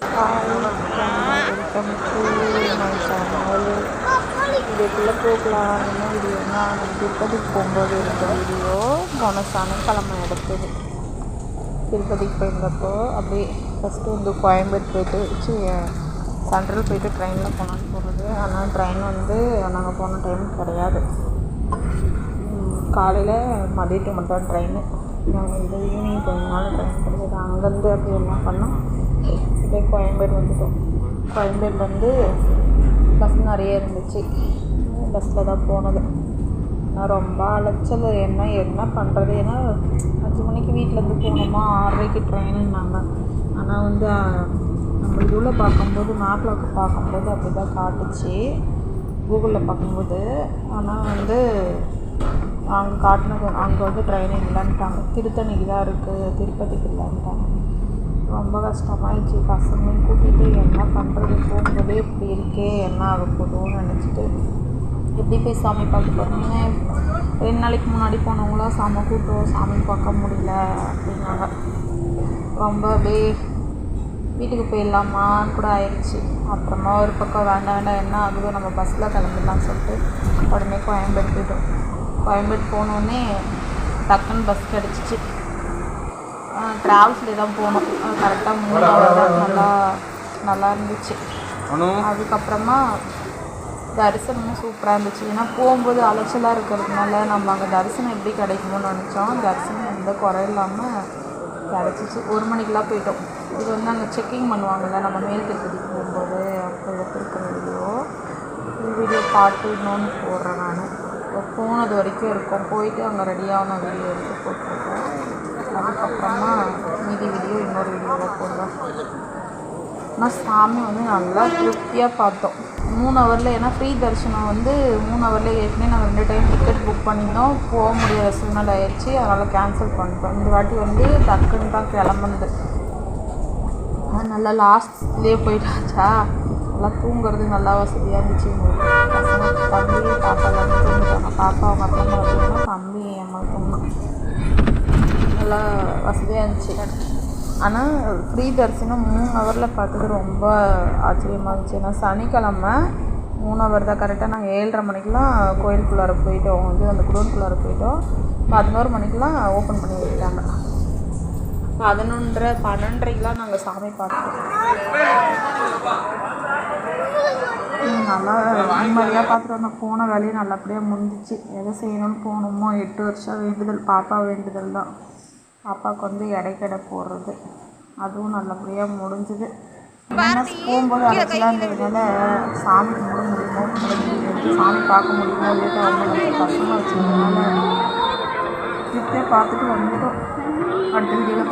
Welcome to my channel. இதுக்குள்ளே போகலாம். என்ன வீடியோனா, நம்ம திருப்பதிக்கு போகும்போது இருந்த வீடியோ. போன சனிக்கிழமை எடுத்தது. திருப்பதிக்கு போயிருந்தப்போ அப்படியே ஃபஸ்ட்டு வந்து கோயம்பேடு போயிட்டு சென்ட்ரல் போயிட்டு ட்ரெயினில் போனான்னு போகிறது. ஆனால் ட்ரெயின் வந்து நாங்கள் போன டைம் கிடையாது. காலையில் மதியத்துக்கு மட்டும் தான் ட்ரெயின். நாங்கள் வந்து ஈவினிங் போயிருந்தாலும் ட்ரெயின் கிடையாது. அங்கேருந்து அப்படி என்ன பண்ணோம், அப்படியே கோயம்பேடு வந்துட்டோம். கோயம்பேடுலேருந்து பஸ் நிறைய இருந்துச்சு. பஸ்ஸில் தான் போனது. ஆனால் ரொம்ப அலைச்சல். என்ன பண்ணுறது, ஏன்னா 5 மணிக்கு வீட்டிலேருந்து போகணுமா, 6:30க்கு ட்ரெயினுன்னாங்க. ஆனால் வந்து நம்ம இதுவில் பார்க்கும்போது, மேப்பில் பார்க்கும்போது அப்படி தான் காட்டுச்சு, கூகுளில் பார்க்கும்போது. ஆனால் வந்து அங்கே காட்டினது, அங்கே வந்து ட்ரெயின் இல்லைன்ட்டாங்க. திருத்தணிக்கு தான் இருக்குது, திருப்பதிக்கு இல்லைன்ட்டாங்க. ரொம்ப கஷ்டமாயிடுச்சு. பசங்களையும் கூட்டிகிட்டு என்ன பண்ணுறது, போகும்போதே இப்படி இருக்கே, என்ன ஆக போதும்னு நினச்சிட்டு எப்படி போய் சாமி பார்க்க போகிறோம். 2 நாளைக்கு முன்னாடி போனவங்களாம் சாமி கூட்டம், சாமி பார்க்க முடியல அப்படின்னாங்க. ரொம்ப அப்படியே வீட்டுக்கு போயிடலாமான்னு கூட ஆயிடுச்சு. அப்புறமா ஒரு பக்கம் வேண்டாம் என்ன ஆகுதோ, நம்ம பஸ்ஸில் கிளம்பிடலாம்னு சொல்லிட்டு உடனே கோயம்பேடு போய்ட்டோம். கோயம்பேடு போனோடனே டக்குன்னு பஸ் கிடச்சிச்சு. ட்ராவல்ஸ்லேயே தான் போனோம். கரெக்டாக 3 hour தான். நல்லா இருந்துச்சு. அதுக்கப்புறமா தரிசனமும் சூப்பராக இருந்துச்சு. ஏன்னா போகும்போது அலைச்சலாக இருக்கிறதுனால நம்ம அங்கே தரிசனம் எப்படி கிடைக்குமோன்னு நினச்சோம். தரிசனம் எந்த குறை இல்லாமல் கிடச்சிச்சு. 1 மணிக்கெலாம் போயிட்டோம். இது வந்து அங்கே செக்கிங் பண்ணுவாங்கள்ல, நம்ம மேல் திருப்பதிக்கு போகும்போது. அப்போ எடுத்துருக்கிற வீடியோ பார்த்து இன்னொன்று போடுறேன். நான் இப்போ போனது வரைக்கும் இருக்கும். போயிட்டு அங்கே ரெடியான வீடியோ எடுத்து போட்டிருக்கேன். அதுக்கப்புறமா மீதி வீடியோ இன்னொரு வீடியோவில் போடுறேன். ஆனால் சாமி வந்து நல்லா திருப்தியாக பார்த்தோம். 3 hourல. ஏன்னா ஃப்ரீ தரிசனம் வந்து 3 hourல. ஏற்கனவே நாங்கள் 2 டைம் டிக்கெட் புக் பண்ணியிருந்தோம். போக முடியாத சூழ்நிலை ஆயிடுச்சு. அதனால் கேன்சல் பண்ணிட்டோம். இந்த வாட்டி வந்து டக்குன்னு தான் கிளம்புனது. நல்லா லாஸ்ட்லேயே போயிட்டாச்சா, நல்லா தூங்குறது நல்லா வசதியாக இருந்துச்சு. பசங்க தம்பி பாப்பா எல்லாமே தூங்கிட்டாங்க. பாப்பா அவங்க அப்பா அம்மா தூங்கினா, தம்பி அம்மா தூங்கினா. நல்லா வசதியாக இருந்துச்சு. ஆனால் ஃப்ரீ தரிசனம் 3 hourல பார்த்தது ரொம்ப ஆச்சரியமாக இருந்துச்சு. ஏன்னா சனிக்கிழமை 3 hour தான். கரெக்டாக நாங்கள் 7:30 மணிக்கெலாம் கோயிலுக்குள்ளார போயிட்டோம். வந்து அந்த குடோனுக்குள்ளார போயிட்டோம். 11 மணிக்கெலாம் ஓப்பன் பண்ணி விட்டாங்க. 11:30 12:30க்கெலாம் நாங்கள் சாமி பார்த்தோம். நல்லா நிம்மதியாக பார்த்துட்டு வந்தோம். போன வேலையை நல்லபடியாக முடிஞ்சிச்சு. எதை செய்யணும்னு போகணுமோ, 8 வருஷம் வேண்டுதல், பாப்பா வேண்டுதல் தான். பாப்பாவுக்கு வந்து எடைக்கடை போடுறது, அதுவும் நல்லபடியாக முடிஞ்சுது. ஏன்னா போகும்போது அழைச்சலாம் இருந்ததுனால சாமி கும்பிட முடியுமோ, சாமி பார்க்க முடியுமோ இல்லையா, அவங்க பசங்க வச்சுருந்ததுனால திருப்தியாக பார்த்துட்டு வந்துட்டோம். அடுத்த வீடியோவில்